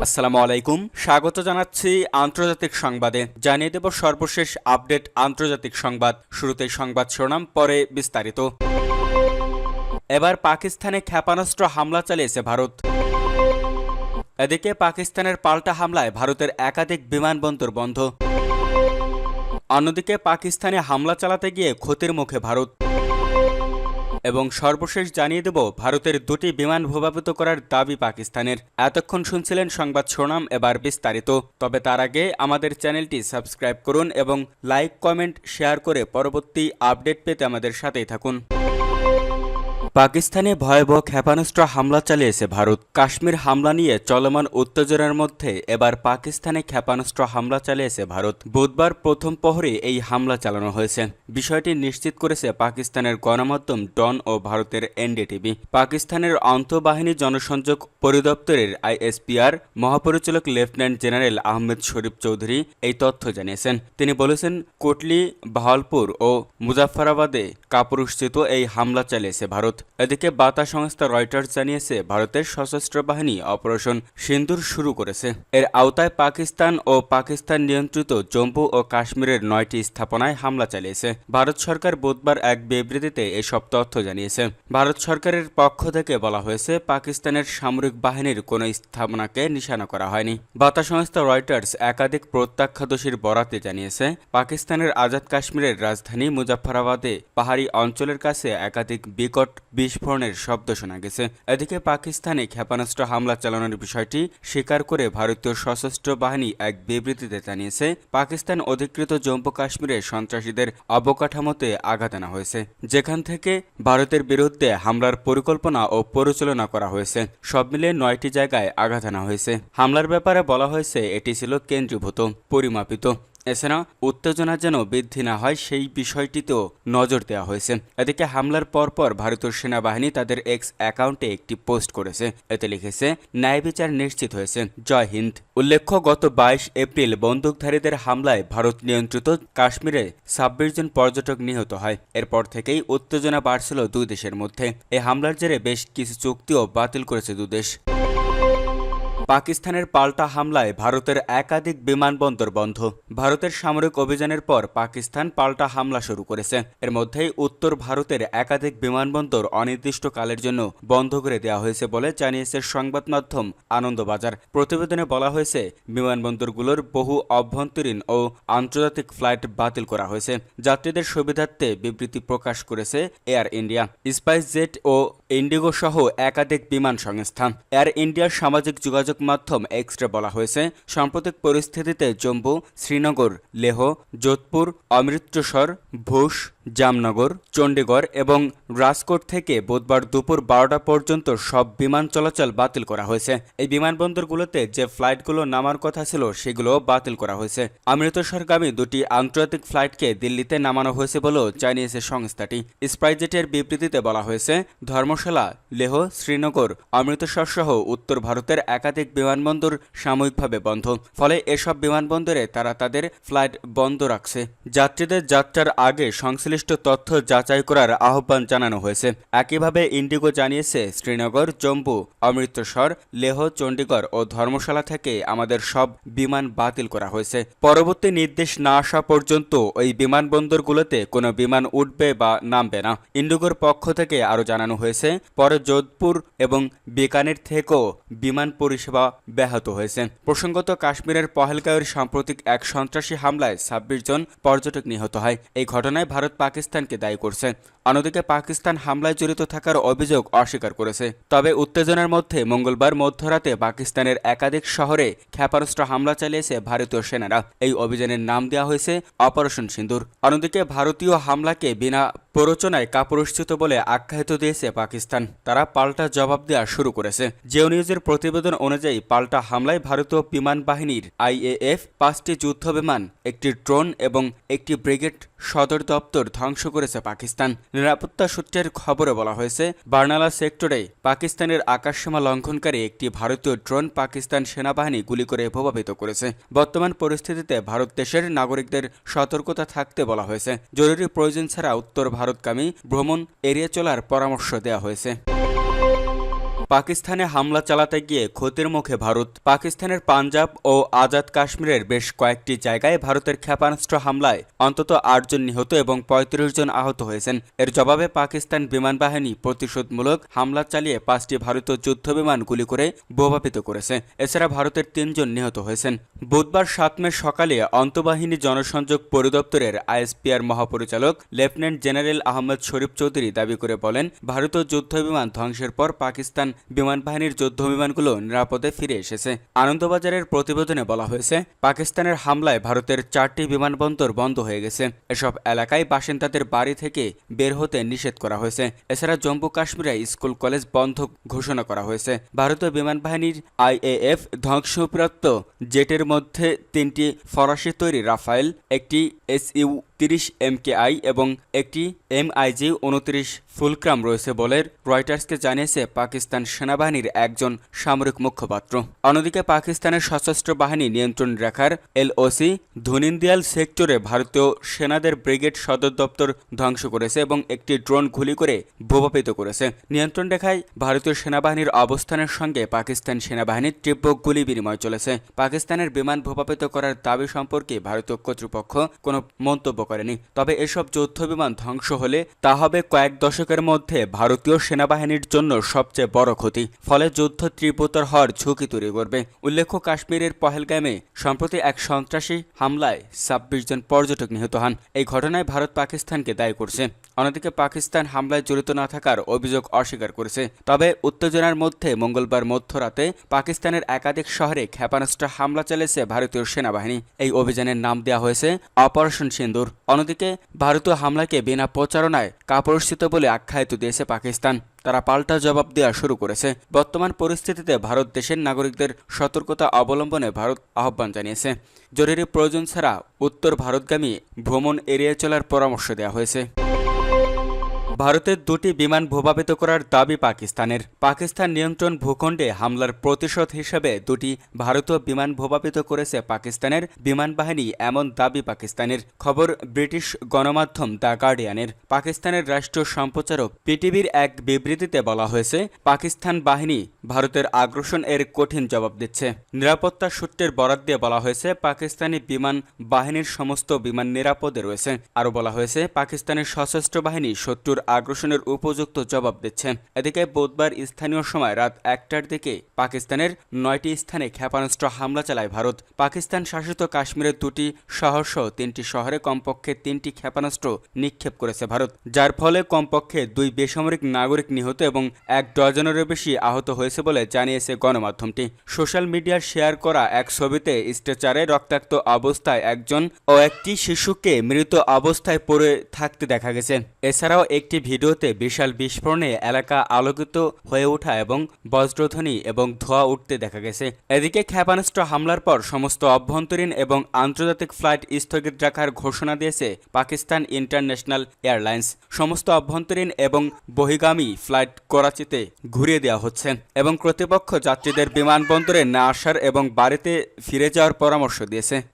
আসসালামু আলাইকুম, স্বাগত জানাচ্ছি আন্তর্জাতিক সংবাদে। জানিয়ে দেব সর্বশেষ আপডেট আন্তর্জাতিক সংবাদ। শুরুতেই সংবাদ শিরোনাম, পরে বিস্তারিত। এবার পাকিস্তানে ক্ষেপণাস্ত্র হামলা চালিয়েছে ভারত। এদিকে পাকিস্তানের পাল্টা হামলায় ভারতের একাধিক বিমানবন্দর বন্ধ। অন্যদিকে পাকিস্তানে হামলা চালাতে গিয়ে ক্ষতির মুখে ভারত। এবং সর্বশেষ জানিয়ে দেব ভারতের দুটি বিমান ভূপাতিত করার দাবি পাকিস্তানের। এতক্ষণ শুনছিলেন সংবাদ শিরোনাম, এবার বিস্তারিত। তবে তার আগে আমাদের চ্যানেলটি সাবস্ক্রাইব করুন এবং লাইক, কমেন্ট, শেয়ার করে পরবর্তী আপডেট পেতে আমাদের সাথেই থাকুন। পাকিস্তানে ভয়াবহ ক্ষেপণাস্ত্র হামলা চালিয়েছে ভারত। কাশ্মীর হামলা নিয়ে চলমান উত্তেজনার মধ্যে এবার পাকিস্তানে ক্ষেপণাস্ত্র হামলা চালিয়েছে ভারত। বুধবার প্রথম প্রহরে এই হামলা চালানো হয়েছে। বিষয়টি নিশ্চিত করেছে পাকিস্তানের গণমাধ্যম ডন ও ভারতের এনডিটিভি। পাকিস্তানের আন্তঃবাহিনী জনসংযোগ পরিদপ্তরের আইএসপিআর মহাপরিচালক লেফটেন্যান্ট জেনারেল আহমেদ শরীফ চৌধুরী এই তথ্য জানিয়েছেন। তিনি বলেছেন, কোটলি, বাহালপুর ও মুজাফফরাবাদে কাপুরুষচিত এই হামলা চালিয়েছে ভারত। এদিকে বার্তা সংস্থা রয়টার্স জানিয়েছে, ভারতের সশস্ত্র বাহিনী অপারেশন সিন্দুর শুরু করেছে। এর আওতায় পাকিস্তান ও পাকিস্তান নিয়ন্ত্রিত জম্মু ও কাশ্মীরের 9টি স্থাপনায় হামলা চালিয়েছে। ভারত সরকার বুধবার এক বিবৃতিতে এসব তথ্য জানিয়েছে। ভারত সরকারের পক্ষ থেকে বলা হয়েছে, পাকিস্তানের সামরিক বাহিনীর কোনো স্থাপনাকে নিশানা করা হয়নি। বার্তা সংস্থা রয়টার্স একাধিক প্রত্যক্ষদর্শীর বরাতে জানিয়েছে, পাকিস্তানের আজাদ কাশ্মীরের রাজধানী মুজাফফরাবাদে পাহাড়ি অঞ্চলের কাছে একাধিক বিকট বিস্ফোরণের শব্দ শোনা গেছে। এদিকে পাকিস্তানে ক্ষেপণাস্ত্র হামলা চালানোর বিষয়টি স্বীকার করে ভারতীয় সশস্ত্র বাহিনী এক বিবৃতিতে জানিয়েছে, পাকিস্তান অধিকৃত জম্মু কাশ্মীরে সন্ত্রাসীদের অবকাঠামোতে আঘাত আনা হয়েছে, যেখান থেকে ভারতের বিরুদ্ধে হামলার পরিকল্পনা ও পরিচালনা করা হয়েছে। সব মিলিয়ে 9টি জায়গায় আঘাত আনা হয়েছে। হামলার ব্যাপারে বলা হয়েছে, এটি ছিল কেন্দ্রীভূত, পরিমাপিত। এছাড়া উত্তেজনা যেন বৃদ্ধি না হয় সেই বিষয়টিতেও নজর দেওয়া হয়েছে। এদিকে হামলার পরপর ভারতীয় সেনাবাহিনী তাদের এক্স অ্যাকাউন্টে একটি পোস্ট করেছে। এতে লিখেছে, ন্যায় বিচার নিশ্চিত হয়েছে, জয় হিন্দ। উল্লেখ্য, গত 22 এপ্রিল বন্দুকধারীদের হামলায় ভারত নিয়ন্ত্রিত কাশ্মীরে 26 জন পর্যটক নিহত হয়। এরপর থেকেই উত্তেজনা বাড়ছিল দুই দেশের মধ্যে। এই হামলার জেরে বেশ কিছু চুক্তিও বাতিল করেছে দুদেশ। পাকিস্তানের পাল্টা হামলায় ভারতের একাধিক বিমানবন্দর বন্ধ। ভারতের সামরিক অভিযানের পর পাকিস্তান পাল্টা হামলা শুরু করেছে। এর মধ্যেই উত্তর ভারতের একাধিক বিমানবন্দর অনির্দিষ্টকালের জন্য বন্ধ করে দেওয়া হয়েছে বলে জানিয়েছে সংবাদ মাধ্যম আনন্দবাজার। প্রতিবেদনে বলা হয়েছে, বিমানবন্দরগুলোর বহু অভ্যন্তরীণ ও আন্তর্জাতিক ফ্লাইট বাতিল করা হয়েছে। যাত্রীদের সুবিধার্থে বিবৃতি প্রকাশ করেছে এয়ার ইন্ডিয়া, স্পাইস জেট ও ইন্ডিগো সহ একাধিক বিমান সংস্থা। এয়ার ইন্ডিয়ার সামাজিক যোগাযোগ মাধ্যম এক্সরে বলা হয়েছে, সাম্প্রতিক পরিস্থিতিতে জম্মু, শ্রীনগর, লেহ, যোধপুর, অমৃতসর, ভুশ, জামনগর, চণ্ডীগড় এবং রাজকোট থেকে বুধবার দুপুর 12টা পর্যন্ত সব বিমান চলাচল বাতিল করা হয়েছে। এই বিমানবন্দরগুলোতে যে ফ্লাইটগুলো নামার কথা ছিল সেগুলো বাতিল করা হয়েছে। অমৃতসরগামী দুটি আন্তর্জাতিক ফ্লাইটকে দিল্লিতে নামানো হয়েছে বলেও জানিয়েছে সংস্থাটি। স্পাইসজেটের বিবৃতিতে বলা হয়েছে, ধর্মশালা, লেহ, শ্রীনগর, অমৃতসর সহ উত্তর ভারতের একাধিক বিমানবন্দর সাময়িকভাবে বন্ধ। ফলে এসব বিমানবন্দরে তারা তাদের ফ্লাইট বন্ধ রাখছে। যাত্রীদের যাত্রার আগে সংশ্লিষ্ট তথ্য যাচাই করার আহ্বান জানানো হয়েছে। একইভাবে ইন্ডিগো জানিয়েছে, শ্রীনগর, জম্মু, অমৃতসর, লেহ, চণ্ডীগড় ও ধর্মশালা থেকে আমাদের সব বিমান বাতিল করা হয়েছে। পরবর্তী নির্দেশ না আসা পর্যন্ত ওই বিমানবন্দরগুলোতে কোনো বিমান উঠবে বা নামবে না। ইন্ডিগোর পক্ষ থেকে আরও জানানো হয়েছে, পরে যোধপুর এবং বিকানের থেকেও বিমান পরিষেবা ব্যাহত হয়েছে। প্রসঙ্গত, কাশ্মীরের পহেলগাঁওয়ের সাম্প্রতিক এক সন্ত্রাসী হামলায় 26 জন পর্যটক নিহত হয়। এই ঘটনায় ভারত পাকিস্তানকে দায়ী করছে। অন্যদিকে পাকিস্তান হামলায় জড়িত থাকার অভিযোগ অস্বীকার করেছে। তবে উত্তেজনার মধ্যে মঙ্গলবার মধ্যরাতে পাকিস্তানের একাধিক শহরে ক্ষেপণাস্ত্র হামলা চালিয়েছে ভারতীয় সেনারা। এই অভিযানের নাম দেওয়া হয়েছে অপারেশন সিন্দুর। অন্যদিকে ভারতীয় হামলাকে বিনা প্ররোচনায় কাপুরুষচিত বলে আখ্যায়িত দিয়েছে পাকিস্তান। তারা পাল্টা জবাব দেওয়া শুরু করেছে। জিও নিউজের প্রতিবেদন অনুযায়ী পাল্টা হামলায় ভারতীয় বিমান বাহিনীর IAF 5টি যুদ্ধ বিমান, একটি ড্রোন এবং একটি ব্রিগেড সদর দপ্তর ধ্বংস করেছে পাকিস্তান। নিরাপত্তা সূত্রের খবরে বলা হয়েছে, বার্নালা সেক্টরে পাকিস্তানের আকাশসীমা লঙ্ঘনকারী একটি ভারতীয় ড্রোন পাকিস্তান সেনাবাহিনী গুলি করে প্রভাবিত করেছে। বর্তমান পরিস্থিতিতে ভারত দেশের নাগরিকদের সতর্কতা থাকতে বলা হয়েছে। জরুরি প্রয়োজন ছাড়া উত্তর ভারতগামী ভ্রমণ এড়িয়ে চলার পরামর্শ দেওয়া হয়েছে। পাকিস্তানে হামলা চালাতে গিয়ে ক্ষতির মুখে ভারত। পাকিস্তানের পাঞ্জাব ও আজাদ কাশ্মীরের বেশ কয়েকটি জায়গায় ভারতের ক্ষেপণাস্ত্র হামলায় অন্তত 8 জন নিহত এবং 35 জন আহত হয়েছেন। এর জবাবে পাকিস্তান বিমান বাহিনী প্রতিশোধমূলক হামলা চালিয়ে 5টি ভারতীয় যুদ্ধবিমান গুলি করে ভূপাতিত করেছে। এছাড়া ভারতের 3 জন নিহত হয়েছেন। বুধবার 7 মে সকালে আন্তঃবাহিনী জনসংযোগ পরিদপ্তরের আইএসপিআর মহাপরিচালক লেফটেন্যান্ট জেনারেল আহমেদ শরীফ চৌধুরী দাবি করে বলেন, ভারতীয় যুদ্ধবিমান ধ্বংসের পর পাকিস্তান বিমান বাহিনীর যুদ্ধবিমানগুলো নিরাপদে ফিরে এসেছে। আনন্দবাজারের প্রতিবেদনে বলা হয়েছে, পাকিস্তানের হামলায় ভারতের 4টি বিমানবন্দর বন্ধ হয়ে গেছে। এসব এলাকায় বাসিন্দাদের বাড়ি থেকে বের হতে নিষেধ করা হয়েছে। এছাড়া জম্মু কাশ্মীরে স্কুল কলেজ বন্ধ ঘোষণা করা হয়েছে। ভারতীয় বিমান বাহিনীর আইএএফ ধ্বংসপ্রাপ্ত জেটের মধ্যে 3টি ফরাসি তৈরি রাফায়েল, একটি SU-30 MKI এবং একটি MiG-29 ফুলক্রাম রয়েছে বলে রয়টার্সকে জানিয়েছে পাকিস্তান সেনাবাহিনীর একজন সামরিক মুখপাত্র। অন্যদিকে পাকিস্তানের সশস্ত্র বাহিনী নিয়ন্ত্রণ রেখার LOC ধুনিন্দিয়াল সেক্টরে ভারতীয় সেনাদের ব্রিগেড সদর দপ্তর ধ্বংস করেছে এবং একটি ড্রোন গুলি করে ভূপাতিত করেছে। নিয়ন্ত্রণ রেখায় ভারতীয় সেনাবাহিনীর অবস্থানের সঙ্গে পাকিস্তান সেনাবাহিনীর তীব্র গুলি বিনিময় চলেছে। পাকিস্তানের বিমান ভূপাতিত করার দাবি সম্পর্কে ভারতীয় কর্তৃপক্ষ কোনো মন্তব্য করেনি। তবে এসব যুদ্ধবিমান ধ্বংস হলে তা হবে কয়েক দশকের মধ্যে ভারতীয় সেনাবাহিনীর জন্য সবচেয়ে বড় ক্ষতি। ফলে যুদ্ধ তীব্রতর হওয়ার ঝুঁকি তৈরি করবে। উল্লেখ্য, কাশ্মীরের পহেলগামে সম্প্রতি এক সন্ত্রাসী হামলায় 26 জন পর্যটক নিহত হন। এই ঘটনায় ভারত পাকিস্তানকে দায়ী করছে। অন্যদিকে পাকিস্তান হামলায় জড়িত না থাকার অভিযোগ অস্বীকার করেছে। তবে উত্তেজনার মধ্যে মঙ্গলবার মধ্যরাতে পাকিস্তানের একাধিক শহরে ক্ষেপণাস্ত্র হামলা চালিয়েছে ভারতীয় সেনাবাহিনী। এই অভিযানের নাম দেওয়া হয়েছে অপারেশন সিন্দুর। অন্যদিকে ভারতীয় হামলাকে বিনা প্রচারণায় কাপুরুষিত বলে আখ্যায়িত দিয়েছে পাকিস্তান। তারা পাল্টা জবাব দেওয়া শুরু করেছে। বর্তমান পরিস্থিতিতে ভারত দেশের নাগরিকদের সতর্কতা অবলম্বনে ভারত আহ্বান জানিয়েছে। জরুরি প্রয়োজন ছাড়া উত্তর ভারতগামী ভ্রমণ এড়িয়ে চলার পরামর্শ দেওয়া হয়েছে। ভারতের 2টি বিমান ভূপাতিত করার দাবি পাকিস্তানের। পাকিস্তান নিয়ন্ত্রণ ভূখণ্ডে হামলার প্রতিশোধ হিসেবে 2টি ভারতীয় বিমান ভূপাতিত করেছে পাকিস্তানের বিমান বাহিনী, এমন দাবি পাকিস্তানের। খবর ব্রিটিশ গণমাধ্যম দ্য গার্ডিয়ানের। পাকিস্তানের রাষ্ট্রীয় সম্প্রচারক PTVর এক বিবৃতিতে বলা হয়েছে, পাকিস্তান বাহিনী ভারতের আগ্রাসন এর কঠিন জবাব দিচ্ছে। নিরাপত্তা সূত্রের বরাত দিয়ে বলা হয়েছে, পাকিস্তানি বিমান বাহিনীর সমস্ত বিমান নিরাপদে রয়েছে। আরও বলা হয়েছে, পাকিস্তানের সশস্ত্র বাহিনী শত্রুর আগ্রাসনের উপযুক্ত জবাব দিচ্ছে। এদিকে বুধবার স্থানীয় সময় রাত 1টার দিকে পাকিস্তানের 9টি স্থানে ক্ষেপণাস্ত্র হামলা চালায় ভারত। পাকিস্তান শাসিত কাশ্মীরের 2টি শহরসহ 3টি শহরে কমপক্ষে 3টি ক্ষেপণাস্ত্র নিক্ষেপ করেছে ভারত, যার ফলে কমপক্ষে 2 বেসামরিক নাগরিক নিহত এবং 1 ডজনেরও বেশি আহত হয়েছে বলে জানিয়েছে গণমাধ্যমটি। সোশ্যাল মিডিয়ায় শেয়ার করা এক ছবিতে স্ট্রেচারে রক্তাক্ত অবস্থায় একজন ও একটি শিশুকে মৃত অবস্থায় পড়ে থাকতে দেখা গেছে। এছাড়াও একটি ভিডিওতে বিশাল বিস্ফোরণে এলাকা আলোকিত হয়ে ওঠা এবং বজ্রধ্বনি এবং ধোঁয়া উঠতে দেখা গেছে। এদিকে ক্ষেপণাস্ত্র হামলার পর সমস্ত অভ্যন্তরীণ এবং আন্তর্জাতিক ফ্লাইট স্থগিত রাখার ঘোষণা দিয়েছে পাকিস্তান ইন্টারন্যাশনাল এয়ারলাইন্স। সমস্ত অভ্যন্তরীণ এবং বহিগামী ফ্লাইট করাচিতে ঘুরিয়ে দেওয়া হচ্ছে এবং কর্তৃপক্ষ যাত্রীদের বিমানবন্দরে না আসার এবং বাড়িতে ফিরে যাওয়ার পরামর্শ দিয়েছে।